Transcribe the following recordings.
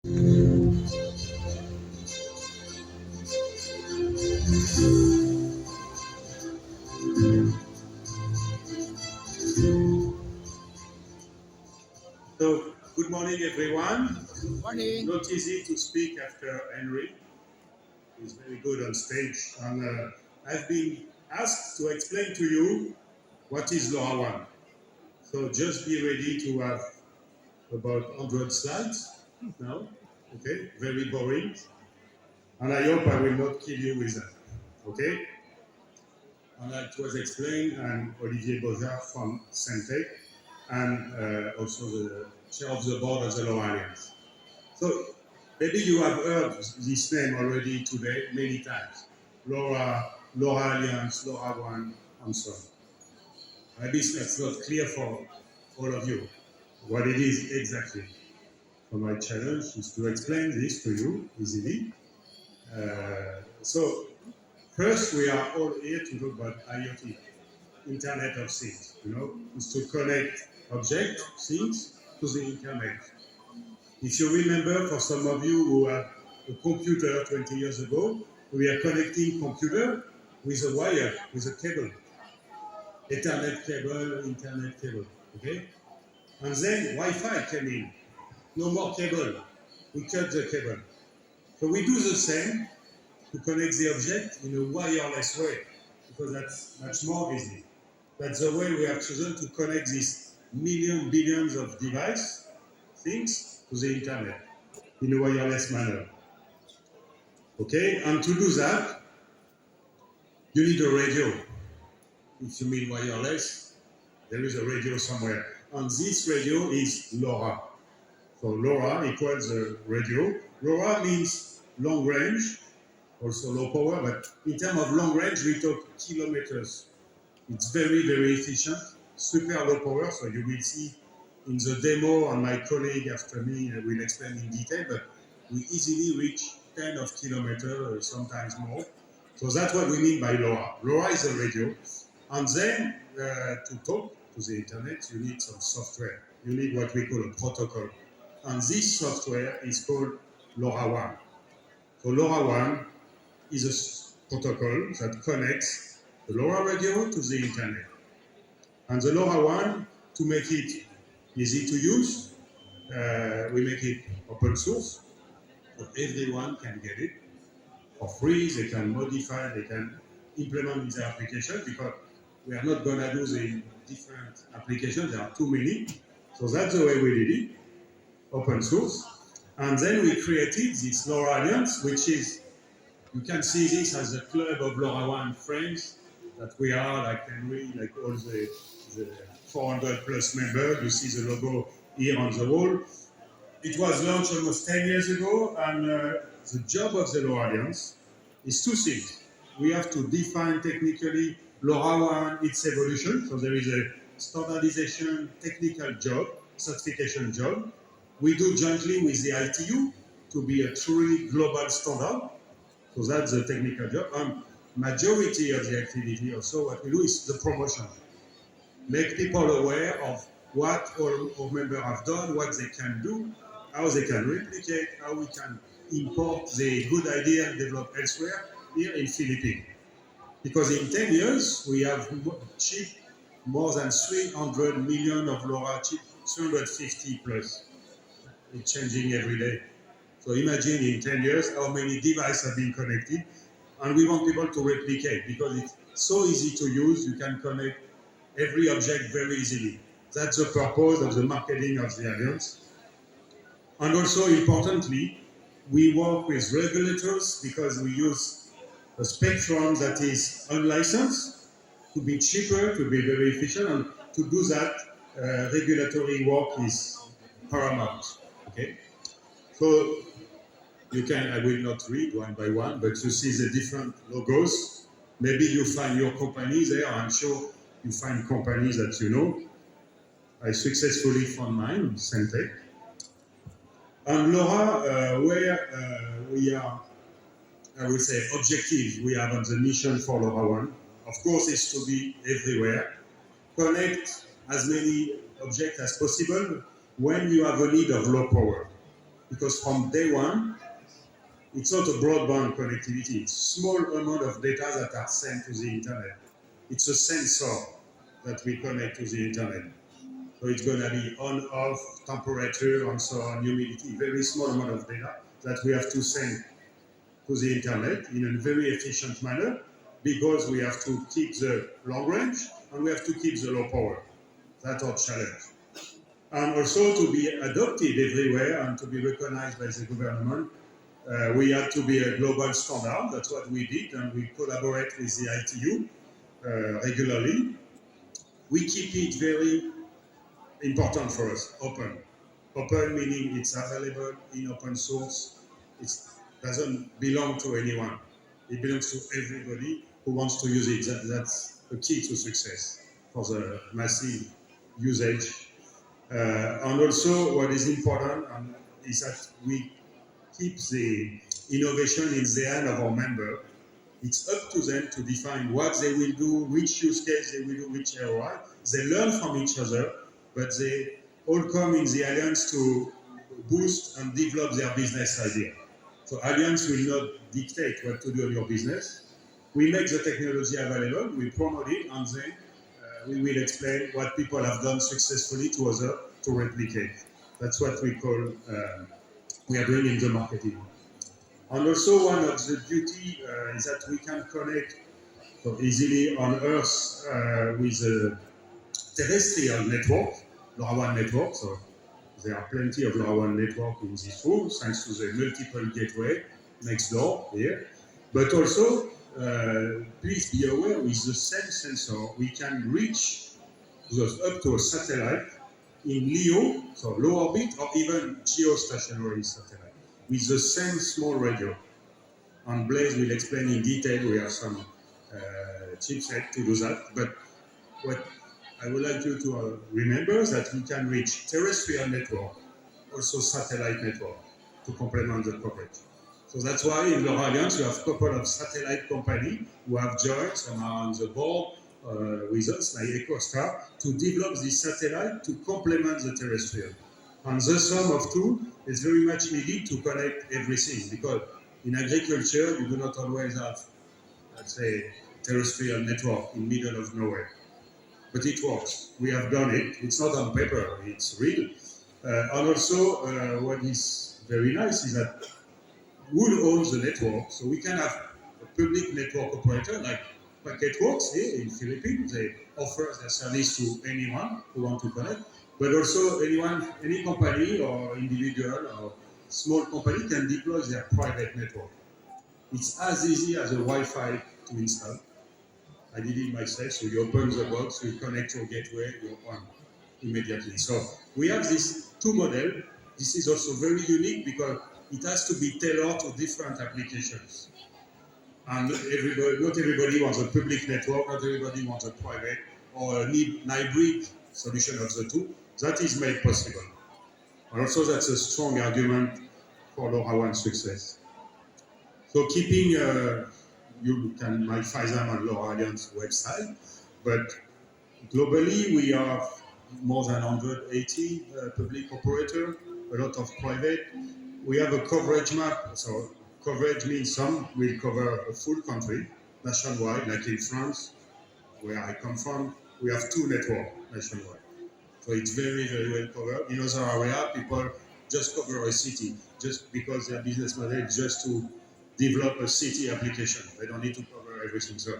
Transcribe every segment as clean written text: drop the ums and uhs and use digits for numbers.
So, good morning, everyone. Morning. Not easy to speak after Henry. He's very good on stage. And I've been asked to explain to you what is LoRaWAN. So just be ready to have about 100 slides now. Okay, very boring. And I hope I will not kill you with that. Okay? And it was explained, and Olivier Bozard from Syntec, and also the chair of the board of the LoRa Alliance. So maybe you have heard this name already today many times. LoRa Alliance, LoRaWAN, and so on. Maybe that's not clear for all of you what it is exactly. So my challenge is to explain this to you easily. So first, we are all here to talk about IoT, Internet of Things. Is to connect object, things, to the internet. If you remember, for some of you who had a computer 20 years ago, we are connecting computer with a wire, with a cable, Ethernet cable, internet cable, okay? And then Wi-Fi came in. No more cable. We cut the cable. So we do the same to connect the object in a wireless way, because that's much more easy. That's the way we have chosen to connect these billions of devices, things, to the internet in a wireless manner. Okay, and to do that, you need a radio. If you mean wireless, there is a radio somewhere. And this radio is LoRa. So LoRa equals a radio. LoRa means long range, also low power, but in terms of long range, we talk kilometers. It's very, very efficient, super low power, so you will see in the demo, and my colleague after me will explain in detail, but we easily reach 10 of kilometers, or sometimes more. So that's what we mean by LoRa. LoRa is a radio. And then to talk to the internet, you need some software. You need what we call a protocol. And this software is called LoRaWAN. So LoRaWAN is a protocol that connects the LoRa radio to the internet. And the LoRaWAN, to make it easy to use, we make it open source, so everyone can get it for free. They can modify, they can implement in their application, because we are not going to do the different applications. There are too many. So that's the way we did it, open source. And then we created this LoRa Alliance, which is, you can see this as a club of LoRaWAN friends that we are, like Henry, like all the 400 plus members. You see the logo here on the wall. It was launched almost 10 years ago, and the job of the LoRa Alliance is two things. We have to define technically LoRaWAN, its evolution. So there is a standardization technical job, certification job. We do jointly with the ITU to be a truly global standard. So that's the technical job. And majority of the activity also, what we do is the promotion. Make people aware of what all our members have done, what they can do, how they can replicate, how we can import the good idea and develop elsewhere here in Philippines. Because in 10 years, we have shipped more than 300 million of LoRa chip, 350 plus. It's changing every day. So imagine in 10 years how many devices have been connected, and we want people to replicate, because it's so easy to use. You can connect every object very easily. That's the purpose of the marketing of the Alliance. And also importantly, we work with regulators, because we use a spectrum that is unlicensed to be cheaper, to be very efficient, and to do that, regulatory work is paramount. Okay, so you can, I will not read one by one, but you see the different logos. Maybe you find your company there. I'm sure you find companies that you know. I successfully found mine, Syntec. And LoRa, where we are, I would say, objective we have on the mission for LoRaWAN, of course, is to be everywhere, connect as many objects as possible when you have a need of low power. because from day one, it's not a broadband connectivity. It's small amount of data that are sent to the internet. It's a sensor that we connect to the internet. So it's going to be on, off, temperature, and so on, humidity, very small amount of data that we have to send to the internet in a very efficient manner because we have to keep the long range and we have to keep the low power. That's our challenge. And also to be adopted everywhere and to be recognized by the government, we had to be a global standard. That's what we did, and we collaborate with the ITU regularly. We keep it very important for us, open. Open meaning it's available in open source. It doesn't belong to anyone. It belongs to everybody who wants to use it. That's the key to success for the massive usage. And also what is important is that we keep the innovation in the hand of our member. It's up to them to define what they will do, which use case they will do, which ROI. They learn from each other, but they all come in the alliance to boost and develop their business idea. So alliance will not dictate what to do in your business. We make the technology available, we promote it, and then we will explain what people have done successfully to others to replicate. That's what we call, we are doing in the marketing. And also one of the beauty is that we can connect so easily on Earth with a terrestrial network, LoRaWAN network. So there are plenty of LoRaWAN network in this room, thanks to the multiple gateway next door here. But also, please be aware, with the same sensor, we can reach up to a satellite in LEO, so low orbit, or even geostationary satellite, with the same small radio. And Blaise will explain in detail, we have some chipset to do that. But what I would like you to remember is that we can reach terrestrial network, also satellite network, to complement the coverage. So that's why in LoRa Alliance you have a couple of satellite companies who have joined, some are on the board with us, like EcoStar, to develop this satellite to complement the terrestrial. And the sum of two is very much needed to connect everything, because in agriculture you do not always have, let's say, terrestrial network in the middle of nowhere. But it works. We have done it. It's not on paper, it's real. And also, what is very nice is that who owns the network? So we can have a public network operator like PacketWorks here in Philippines. They offer their service to anyone who wants to connect. But also anyone, any company or individual or small company can deploy their private network. It's as easy as a Wi-Fi to install. I did it myself, so you open the box, you connect your gateway, you're on immediately. So we have these two models. This is also very unique because it has to be tailored to different applications. And not everybody wants a public network, not everybody wants a private or a hybrid solution of the two. That is made possible. And also that's a strong argument for LoRaWAN success. So keeping, you can find them on LoRa Alliance website, but globally we have more than 180 public operators, a lot of private. We have a coverage map, so coverage means some will cover a full country, nationwide, like in France, where I come from, we have 2 networks nationwide. So it's very, very well covered. In other areas, people just cover a city, just because their business model is just to develop a city application. They don't need to cover everything. So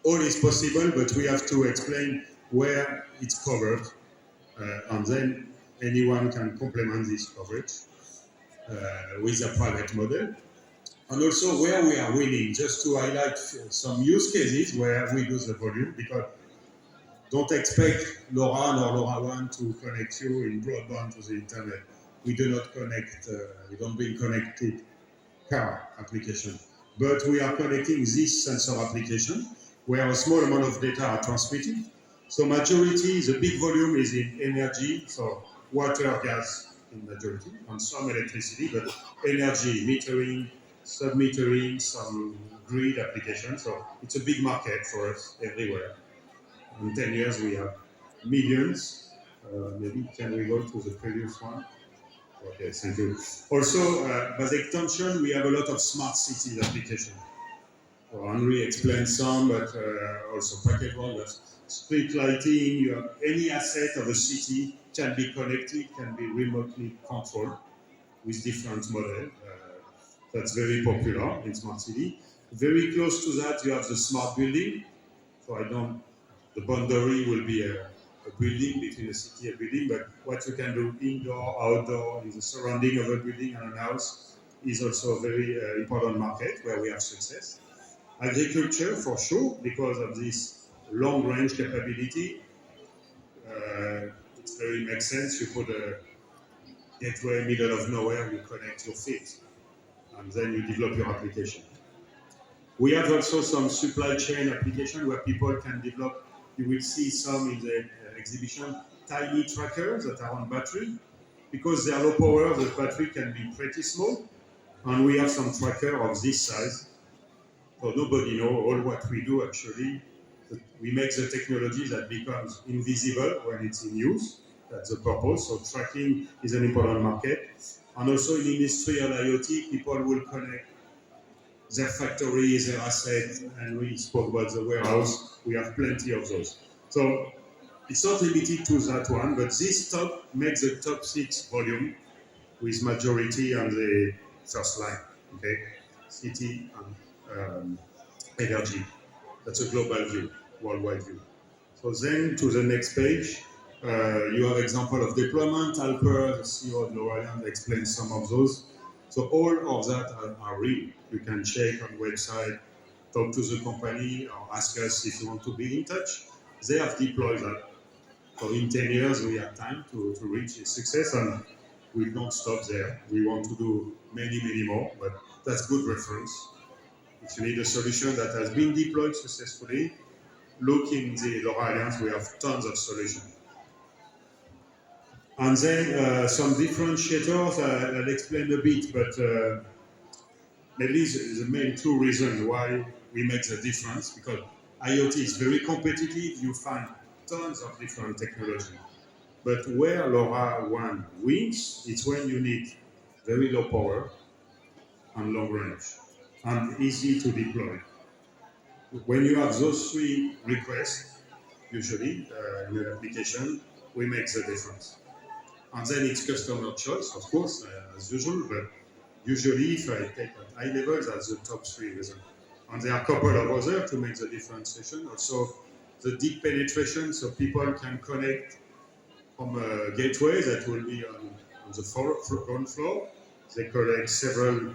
all is possible, but we have to explain where it's covered, and then anyone can complement this coverage with a private model. And also where we are winning, just to highlight some use cases where we do the volume, because don't expect LoRaWAN or LoRaWAN to connect you in broadband to the internet. We do not connect, we don't bring connected car application. But we are connecting this sensor application where a small amount of data are transmitted. So majority, the big volume is in energy, so water, gas in majority, and some electricity, but energy, metering, sub-metering, some grid applications. So it's a big market for us everywhere. In 10 years, we have millions. Maybe can we go to the previous one? Okay, thank you. Also, as extension, we have a lot of smart cities application. So Henri explained some, but also packet one, but street lighting, you have any asset of a city can be connected, can be remotely controlled with different models. That's very popular in smart city. Very close to that, you have the smart building. So the boundary will be a building between a city and a building, but what you can do indoor, outdoor, in the surrounding of a building and a house is also a very important market where we have success. Agriculture, for sure, because of this long-range capability, it very makes sense. You put a gateway middle of nowhere, you connect your field, and then you develop your application. We have also some supply chain application where people can develop. You will see some in the exhibition, tiny trackers that are on battery. Because they are low power, the battery can be pretty small, and we have some tracker of this size. So nobody knows all what we do actually. We make the technology that becomes invisible when it's in use. That's the purpose. So tracking is an important market. And also in industrial IoT, people will connect their factories, their assets, and we spoke about the warehouse. We have plenty of those. So it's not limited to that one, but this top makes the top 6 volume with majority on the first line, okay? City and energy. That's a global view, worldwide view. So then to the next page, you have example of deployment. Alper, the CEO of LoRaWAN, explains some of those. So all of that are real. You can check on website, talk to the company, or ask us if you want to be in touch. They have deployed that. So in 10 years, we have time to reach a success, and we don't stop there. We want to do many, many more, but that's good reference. If you need a solution that has been deployed successfully, look in the LoRa Alliance, we have tons of solutions. And then some differentiators, I'll explain a bit, but maybe the main 2 reasons why we make the difference, because IoT is very competitive, you find tons of different technology. But where LoRaWAN wins, it's when you need very low power and long range, and easy to deploy. When you have those 3 requests, usually in an application, we make the difference. And then it's customer choice, of course, as usual, but usually if I take at high level, that's the top 3 reasons. And there are a couple of others to make the differentiation. Also, the deep penetration, so people can connect from a gateway that will be on the ground floor. They collect several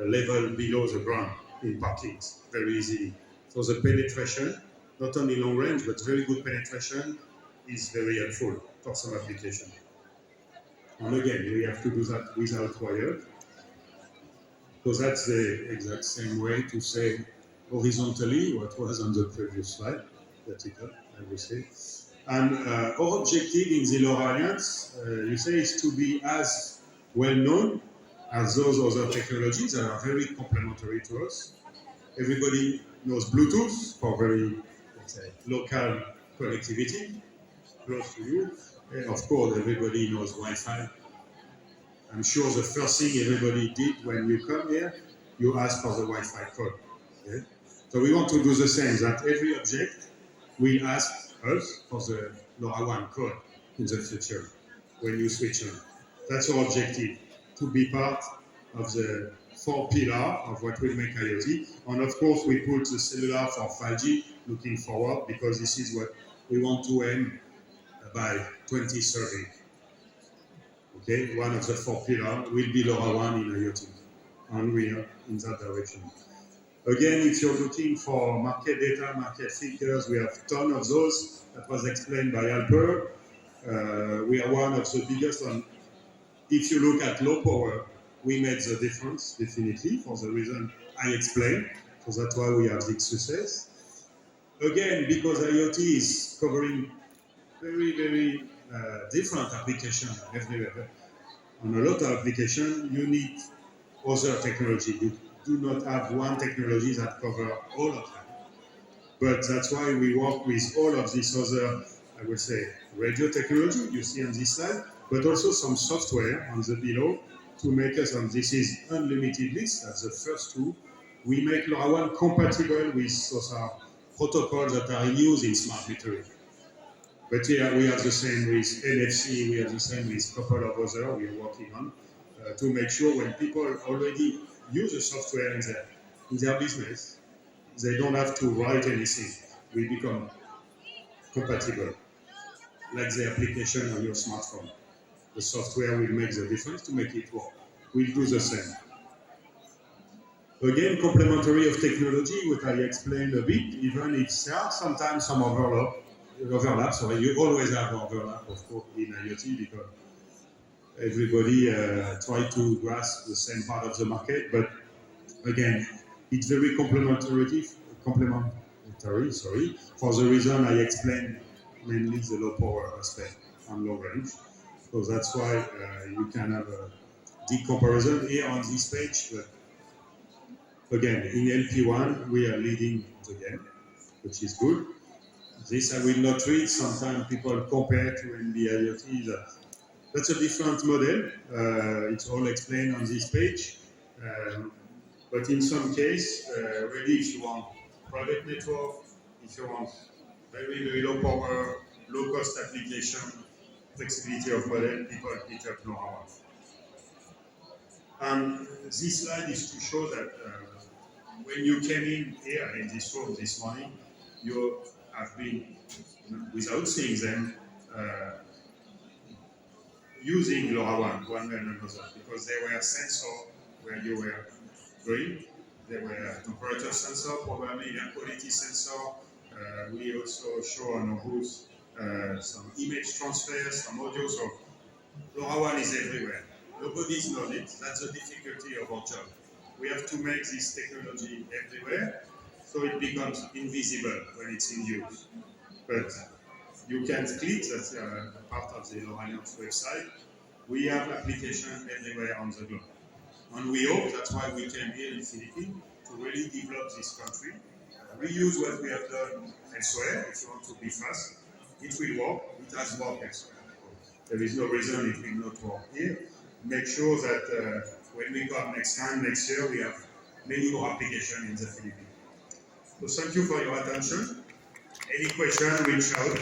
levels below the ground in parkings, very easily. So the penetration, not only long range, but very good penetration, is very helpful for some application. And again, we have to do that without wire. So that's the exact same way to say horizontally what was on the previous slide, vertical, I would say. And our objective in the LoRa Alliance, you say, is to be as well known as those other technologies that are very complementary to us. Everybody knows Bluetooth for very, let's say, local connectivity, close to you. And of course, everybody knows Wi-Fi. I'm sure the first thing everybody did when you come here, you ask for the Wi-Fi code. Okay? So we want to do the same, that every object will ask us for the LoRaWAN code in the future when you switch on. That's our objective, to be part of the 4 pillars of what will make IoT. And of course, we put the cellular for 5G looking forward, because this is what we want to aim by 2030. Okay, one of the 4 pillars will be LoRaWAN in IoT, and we are in that direction. Again, if you're looking for market data, market figures, we have a ton of those. That was explained by Alper. We are one of the biggest, and if you look at low power, we made the difference, definitely, for the reason I explained. So that's why we have this success. Again, because IoT is covering very, very different applications everywhere. On a lot of applications, you need other technology. You do not have one technology that covers all of them. But that's why we work with all of these other, I would say, radio technology you see on this slide, but also some software on the below to make us, and this is unlimited list, that's the first two. We make LoRaWAN compatible with those protocols that are in use in smart metering. But here we have the same with NFC, we have the same with a couple of other we are working on to make sure when people already use the software in their business, they don't have to write anything. We become compatible, like the application on your smartphone. The software will make the difference to make it work. We'll do the same. Again, complementary of technology, what I explained a bit, even if there are sometimes some overlap, so you always have overlap, of course, in IoT because everybody try to grasp the same part of the market, but again, it's very complementary, for the reason I explained, mainly the low power aspect and low range. So that's why you can have a deep comparison here on this page, but again, in LP1, we are leading the game, which is good. This I will not read. Sometimes people compare to NB-IoT. That's a different model. It's all explained on this page. But in some case, really, if you want private network, if you want very, very low power, low cost application, flexibility of model, people pick up LoRaWAN. And this slide is to show that when you came in here in this room this morning, you have been, without seeing them, using LoRaWAN, one way and another, because they were sensor where you were going. They were temperature sensor, probably air quality sensor. We also show on our booth some image transfer, some audio. So LoRaWAN is everywhere. Nobody's known it. That's the difficulty of our job. We have to make this technology everywhere, so it becomes invisible when it's in use. But you can click, that's part of the LoRaWAN website. We have applications everywhere on the globe. And we hope, that's why we came here in Philippines, to really develop this country. We use what we have done elsewhere. If you want to be fast, it will work. It has worked elsewhere. There is no reason it will not work here. Make sure that when we come next year, we have many more applications in the Philippines. So thank you for your attention. Any question, reach out.